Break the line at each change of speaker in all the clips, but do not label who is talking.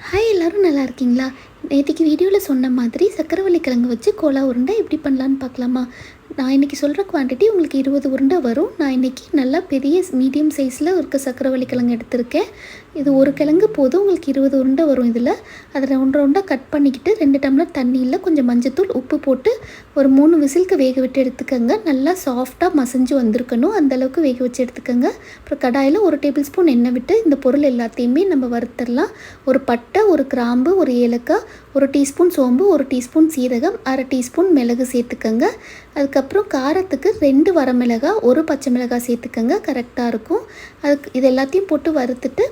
Hi எல்லோரும் நல்லா இருக்கீங்களா? நேற்றுக்கு வீடியோவில் சொன்ன மாதிரி சக்கரவள்ளி கிழங்கு வச்சு கோலா உருண்டை எப்படி பண்ணலான்னு பார்க்கலாமா? நான் இன்றைக்கி சொல்கிற குவான்டிட்டி உங்களுக்கு 20 உருண்டை வரும். நான் இன்றைக்கி நல்லா பெரிய மீடியம் சைஸில் இருக்க சக்கரவள்ளி கிழங்கு எடுத்திருக்கேன். இது ஒரு கிழங்கு போதும், உங்களுக்கு 20 உருண்டை வரும். இதில் அதில் ஒன்றரை உருண்டை கட் பண்ணிக்கிட்டு 2 டம்ளர் தண்ணியில் கொஞ்சம் மஞ்சத்தூள் உப்பு போட்டு ஒரு 3 விசிலுக்கு வேக விட்டு எடுத்துக்கோங்க. நல்லா சாஃப்டாக மசஞ்சு வந்திருக்கணும், அந்தளவுக்கு வேக வச்சு எடுத்துக்கோங்க. அப்புறம் கடாயில் 1 டேபிள் ஸ்பூன் எண்ணெய் விட்டு இந்த பொருள் எல்லாத்தையுமே நம்ம வறுத்துடலாம். ஒரு பட்டை, ஒரு கிராம்பு, ஒரு ஏலக்காய், 1 டீஸ்பூன் சோம்பு, 1 டீஸ்பூன் சீரகம், 1/2 டீஸ்பூன் மிளகு சேர்த்துக்கோங்க. அதுக்கப்புறம் காரத்துக்கு 2 வரமிளகாய், 1 பச்சை மிளகாய் சேர்த்துக்கோங்க, கரெக்டாக இருக்கும். இது எல்லாத்தையும் போட்டு வறுத்துட்டு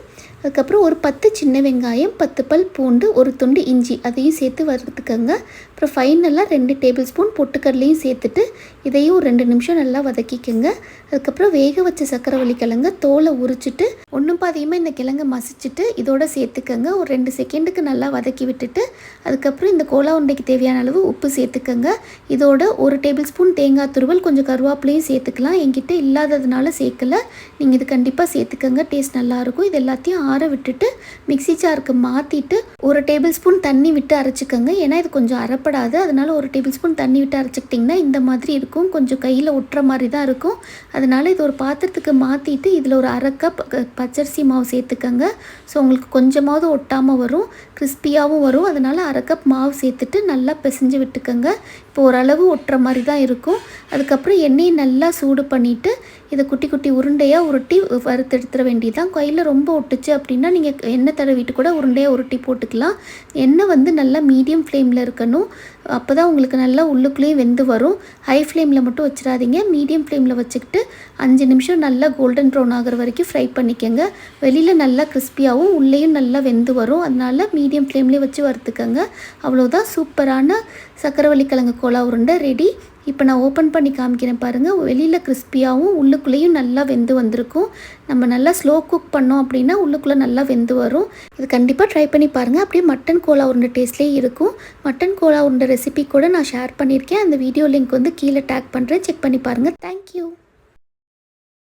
அதுக்கப்புறம் ஒரு 10 சின்ன வெங்காயம், 10 பல் பூண்டு, ஒரு துண்டு இஞ்சி அதையும் சேர்த்து வறுத்துக்கோங்க. அப்புறம் ஃபைனலாக 2 டேபிள் ஸ்பூன் பொட்டுக்கடலையும் சேர்த்துட்டு இதையும் ஒரு 2 நிமிஷம் நல்லா வதக்கிக்கோங்க. அதுக்கப்புறம் வேக வச்ச சக்கரவள்ளி கிழங்க தோலை உரிச்சிட்டு ஒன்றும் பாதியமாக இந்த கிழங்கை மசிச்சுட்டு இதோட சேர்த்துக்கோங்க. ஒரு 2 செகண்டுக்கு நல்லா வதக்கி விட்டுட்டு அதுக்கப்புறம் இந்த கோலா உருண்டைக்கு தேவையான அளவு உப்பு சேர்த்துக்கோங்க. இதோட 1 டேபிள் ஸ்பூன் தேங்காய் துருவல், கொஞ்சம் கருவேப்பிலையும் சேர்த்துக்கலாம். என்கிட்ட இல்லாததுனால சேர்க்கலை, நீங்கள் இது கண்டிப்பாக சேர்த்துக்கோங்க, டேஸ்ட் நல்லாயிருக்கும். இது எல்லாத்தையும் ஆற விட்டுட்டு மிக்ஸி ஜாருக்கு மாற்றிட்டு 1 டேபிள் ஸ்பூன் தண்ணி விட்டு அரைச்சிக்கோங்க. ஏன்னா இது கொஞ்சம் அரைப்படாது, அதனால் 1 டேபிள் ஸ்பூன் தண்ணி விட்டு அரைச்சிக்கிட்டிங்கன்னா இந்த மாதிரி இருக்கும், கொஞ்சம் கையில் ஒட்டுற மாதிரி தான் இருக்கும். அதனால் இது ஒரு பாத்திரத்துக்கு மாற்றிட்டு இதில் ஒரு 1/2 கப் பச்சரிசி மாவு சேர்த்துக்கோங்க. ஸோ உங்களுக்கு கொஞ்சமாவது ஒட்டாமல் வரும், கிறிஸ்பியாகவும் வரும். அதனால் 1/2 கப் மாவு சேர்த்துட்டு நல்லா பிசைஞ்சு விட்டுக்கோங்க. இப்போ ஓரளவு ஒட்டுற மாதிரி தான் இருக்கும். அதுக்கப்புறம் எண்ணெயை நல்லா சூடு பண்ணிவிட்டு இதை குட்டி குட்டி உருண்டையாக உருட்டி வறுத்து எடுத்துட வேண்டியதான். கையில் ரொம்ப ஒட்டுச்சு அப்படின்னா நீங்கள் எண்ணெய் தடவிட்டு கூட உருண்டையாக உருட்டி போட்டுக்கலாம். எண்ணெய் நல்லா மீடியம் ஃப்ளேமில் இருக்கணும், அப்போ தான் உங்களுக்கு நல்லா உள்ளுக்குள்ளேயும் வெந்து வரும். ஹை ஃப்ளேமில் மட்டும் வச்சிடாதீங்க, மீடியம் ஃப்ளேமில் வச்சுக்கிட்டு 5 நிமிஷம் நல்லா கோல்டன் ப்ரௌன் ஆகிற வரைக்கும் ஃப்ரை பண்ணிக்கோங்க. வெளியில் நல்லா கிறிஸ்பியாகவும் உள்ளேயும் நல்லா வெந்து வரும். அதனால் மீடியம் ஃப்ளேம்லேயே வச்சு வறுத்துக்கோங்க. அவ்வளோதான், சூப்பரான சக்கரவள்ளி கிழங்கு கோலா உருண்டை ரெடி. இப்போ நான் ஓப்பன் பண்ணி காமிக்கிறேன் பாருங்கள். வெளியில் கிறிஸ்பியாகவும் உள்ளுக்குள்ளேயும் நல்லா வெந்து வந்திருக்கும். நம்ம நல்லா ஸ்லோ குக் பண்ணோம் அப்படின்னா உள்ளுக்குள்ளே நல்லா வெந்து வரும். இது கண்டிப்பாக ட்ரை பண்ணி பாருங்கள். அப்படியே மட்டன் கோலா உருண்டை டேஸ்ட்லேயே இருக்கும். மட்டன் கோலா உருண்டை ரெசிபி கூட நான் ஷேர் பண்ணியிருக்கேன். அந்த வீடியோ லிங்க் கீழே டேக் பண்ணுறேன், செக் பண்ணி பாருங்கள். தேங்க்யூ.